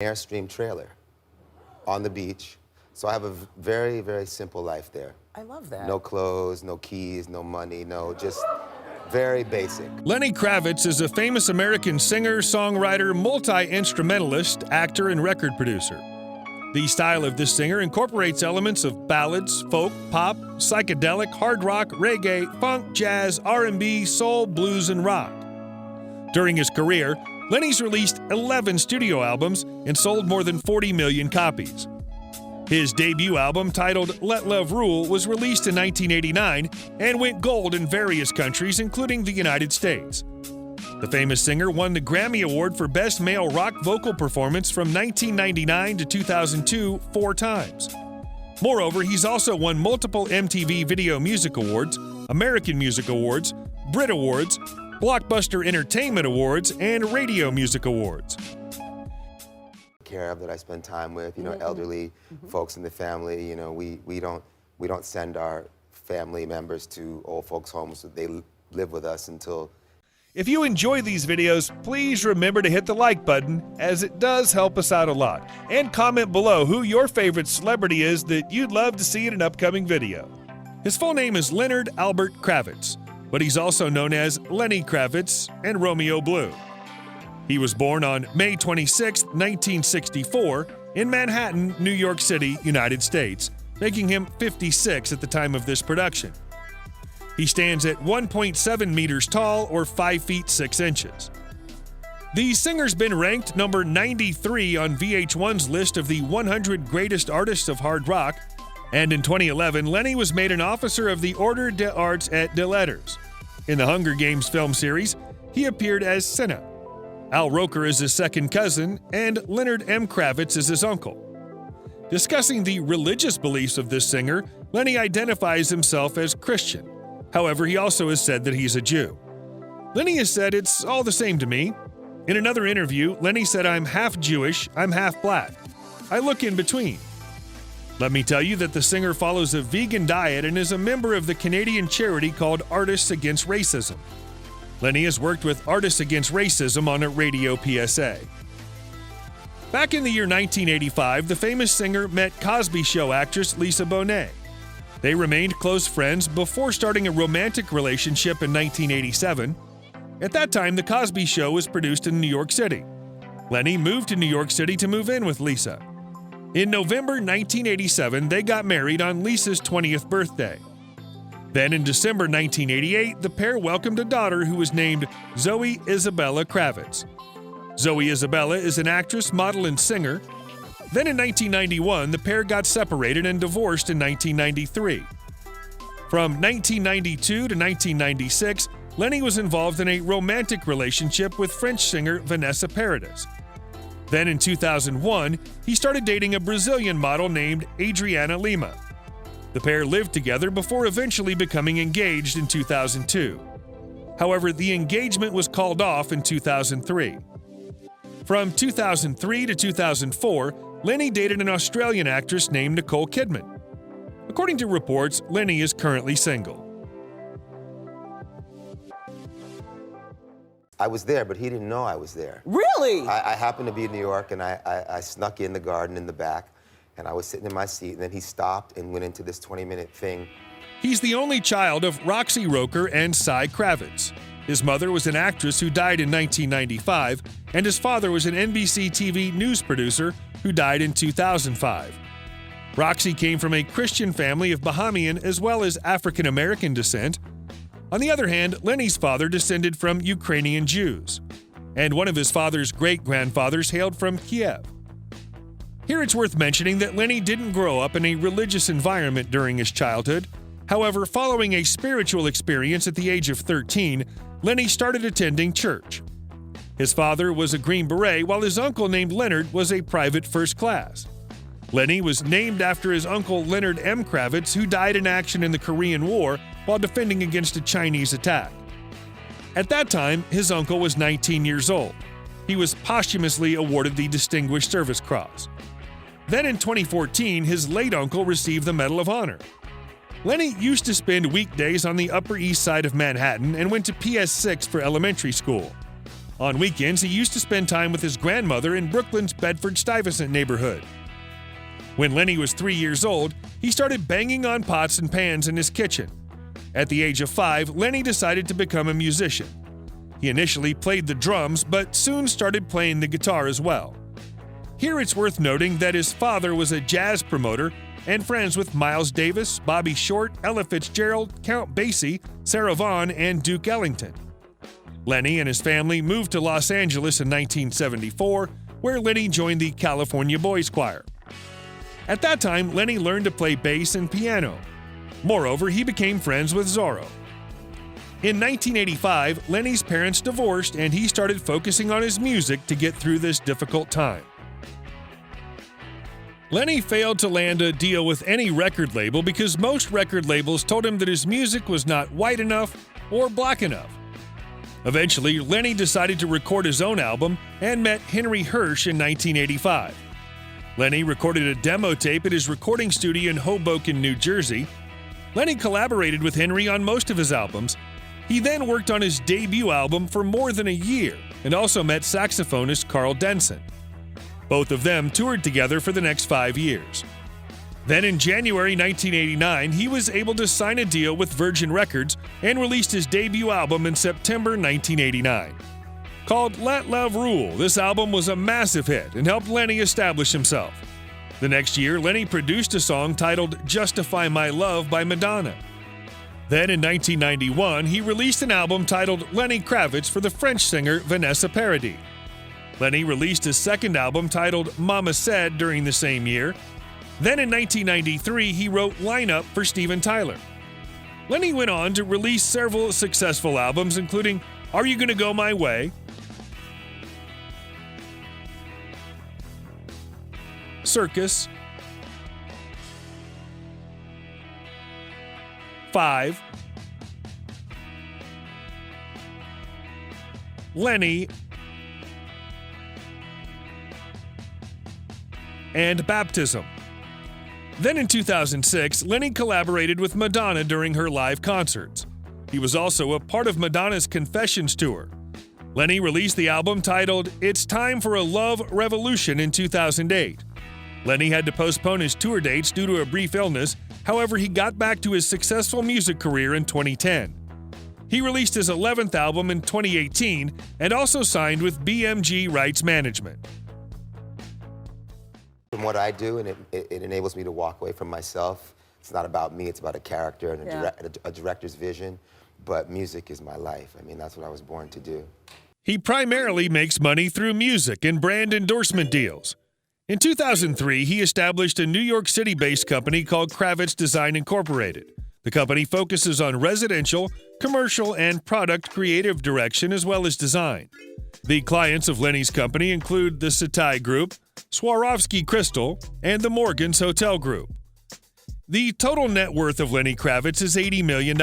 Airstream trailer on the beach. So I have a very, very simple life there. I love that. No clothes, no keys, no money, no, just very basic. Lenny Kravitz is a famous American singer, songwriter, multi-instrumentalist, actor, and record producer. The style of this singer incorporates elements of ballads, folk, pop, psychedelic, hard rock, reggae, funk, jazz, R&B, soul, blues, and rock. During his career, Lenny's released 11 studio albums and sold more than 40 million copies. His debut album, titled Let Love Rule, was released in 1989 and went gold in various countries, including the United States. The famous singer won the Grammy Award for Best Male Rock Vocal Performance from 1999 to 2002 4 times. Moreover, he's also won multiple MTV Video Music Awards, American Music Awards, Brit Awards, Blockbuster Entertainment Awards, and Radio Music Awards. Care of that I spend time with, elderly folks in the family. We don't send our family members to old folks' homes, so they live with us until. If you enjoy these videos, please remember to hit the like button, as it does help us out a lot. And comment below who your favorite celebrity is that you'd love to see in an upcoming video. His full name is Leonard Albert Kravitz, but he's also known as Lenny Kravitz and Romeo Blue. He was born on May 26, 1964, in Manhattan, New York City, United States, making him 56 at the time of this production. He stands at 1.7 meters tall, or 5 feet 6 inches. The singer's been ranked number 93 on VH1's list of the 100 greatest artists of hard rock, and in 2011, Lenny was made an officer of the Ordre des Arts et des Lettres. In the Hunger Games film series, he appeared as Cinna. Al Roker is his second cousin, and Leonard M. Kravitz is his uncle. Discussing the religious beliefs of this singer, Lenny identifies himself as Christian. However, he also has said that he's a Jew. Lenny has said, "It's all the same to me." In another interview, Lenny said, "I'm half Jewish, I'm half black. I look in between." Let me tell you that the singer follows a vegan diet and is a member of the Canadian charity called Artists Against Racism. Lenny has worked with Artists Against Racism on a radio PSA. Back in the year 1985, the famous singer met Cosby Show actress Lisa Bonet. They remained close friends before starting a romantic relationship in 1987. At that time, The Cosby Show was produced in New York City. Lenny moved to New York City to move in with Lisa. In November 1987, they got married on Lisa's 20th birthday. Then in December 1988, the pair welcomed a daughter who was named Zoe Isabella Kravitz. Zoe Isabella is an actress, model, and singer. Then in 1991, the pair got separated and divorced in 1993. From 1992 to 1996, Lenny was involved in a romantic relationship with French singer Vanessa Paradis. Then in 2001, he started dating a Brazilian model named Adriana Lima. The pair lived together before eventually becoming engaged in 2002. However, the engagement was called off in 2003. From 2003 to 2004, Lenny dated an Australian actress named Nicole Kidman. According to reports, Lenny is currently single. I was there, but he didn't know I was there. Really? I happened to be in New York, and I snuck in the garden in the back, and I was sitting in my seat, and then he stopped and went into this 20-minute thing. He's the only child of Roxy Roker and Cy Kravitz. His mother was an actress who died in 1995, and his father was an NBC TV news producer who died in 2005. Roxy came from a Christian family of Bahamian as well as African-American descent. On the other hand, Lenny's father descended from Ukrainian Jews, and one of his father's great-grandfathers hailed from Kiev. Here it's worth mentioning that Lenny didn't grow up in a religious environment during his childhood. However, following a spiritual experience at the age of 13, Lenny started attending church. His father was a Green Beret, while his uncle named Leonard was a private first class. Lenny was named after his uncle Leonard M. Kravitz, who died in action in the Korean War while defending against a Chinese attack. At that time, his uncle was 19 years old. He was posthumously awarded the Distinguished Service Cross. Then in 2014, his late uncle received the Medal of Honor. Lenny used to spend weekdays on the Upper East Side of Manhattan and went to PS6 for elementary school. On weekends, he used to spend time with his grandmother in Brooklyn's Bedford-Stuyvesant neighborhood. When Lenny was 3 years old, he started banging on pots and pans in his kitchen. At the age of 5, Lenny decided to become a musician. He initially played the drums, but soon started playing the guitar as well. Here it's worth noting that his father was a jazz promoter and friends with Miles Davis, Bobby Short, Ella Fitzgerald, Count Basie, Sarah Vaughan, and Duke Ellington. Lenny and his family moved to Los Angeles in 1974, where Lenny joined the California Boys Choir. At that time, Lenny learned to play bass and piano. Moreover, he became friends with Zorro. In 1985, Lenny's parents divorced and he started focusing on his music to get through this difficult time. Lenny failed to land a deal with any record label because most record labels told him that his music was not white enough or black enough. Eventually, Lenny decided to record his own album and met Henry Hirsch in 1985. Lenny recorded a demo tape at his recording studio in Hoboken, New Jersey. Lenny collaborated with Henry on most of his albums. He then worked on his debut album for more than a year and also met saxophonist Carl Denson. Both of them toured together for the next 5 years. Then in January 1989, he was able to sign a deal with Virgin Records and released his debut album in September 1989. Called Let Love Rule, this album was a massive hit and helped Lenny establish himself. The next year, Lenny produced a song titled Justify My Love by Madonna. Then in 1991, he released an album titled Lenny Kravitz for the French singer Vanessa Paradis. Lenny released his second album titled Mama Said during the same year. Then in 1993, he wrote Line Up for Steven Tyler. Lenny went on to release several successful albums, including Are You Gonna Go My Way?, Circus, 5, Lenny, and Baptism. Then in 2006, Lenny collaborated with Madonna during her live concerts. He was also a part of Madonna's Confessions tour. Lenny released the album titled It's Time for a Love Revolution in 2008. Lenny had to postpone his tour dates due to a brief illness. However, he got back to his successful music career in 2010. He released his 11th album in 2018 and also signed with BMG Rights Management. From what I do, and it enables me to walk away from myself. It's not about me, it's about a character and a director's vision. But music is my life. I mean, that's what I was born to do. He primarily makes money through music and brand endorsement deals. In 2003, he established a New York City-based company called Kravitz Design Incorporated. The company focuses on residential, commercial, and product creative direction as well as design. The clients of Lenny's company include the Satai Group, Swarovski Crystal, and the Morgans Hotel Group. The total net worth of Lenny Kravitz is $80 million.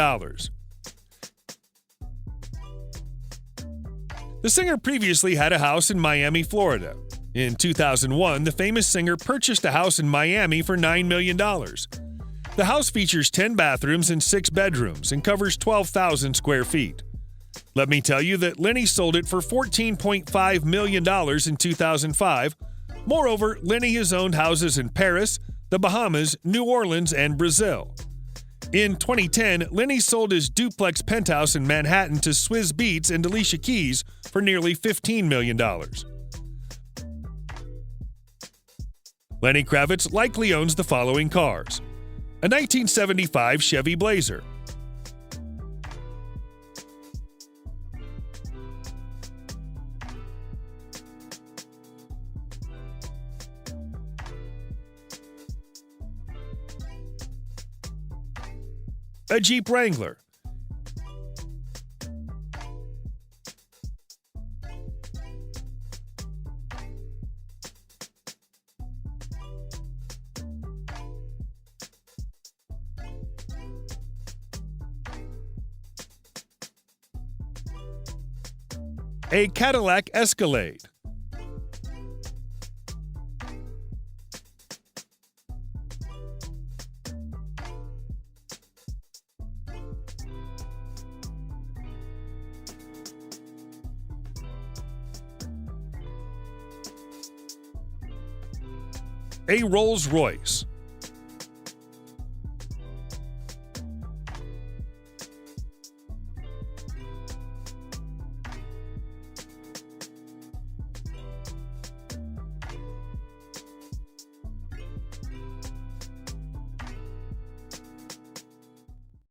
The singer previously had a house in Miami, Florida. In 2001, the famous singer purchased a house in Miami for $9 million. The house features 10 bathrooms and 6 bedrooms and covers 12,000 square feet. Let me tell you that Lenny sold it for $14.5 million in 2005. Moreover, Lenny has owned houses in Paris, the Bahamas, New Orleans, and Brazil. In 2010, Lenny sold his duplex penthouse in Manhattan to Swizz Beatz and Alicia Keys for nearly $15 million. Lenny Kravitz likely owns the following cars: a 1975 Chevy Blazer, a Jeep Wrangler, a Cadillac Escalade, a Rolls Royce,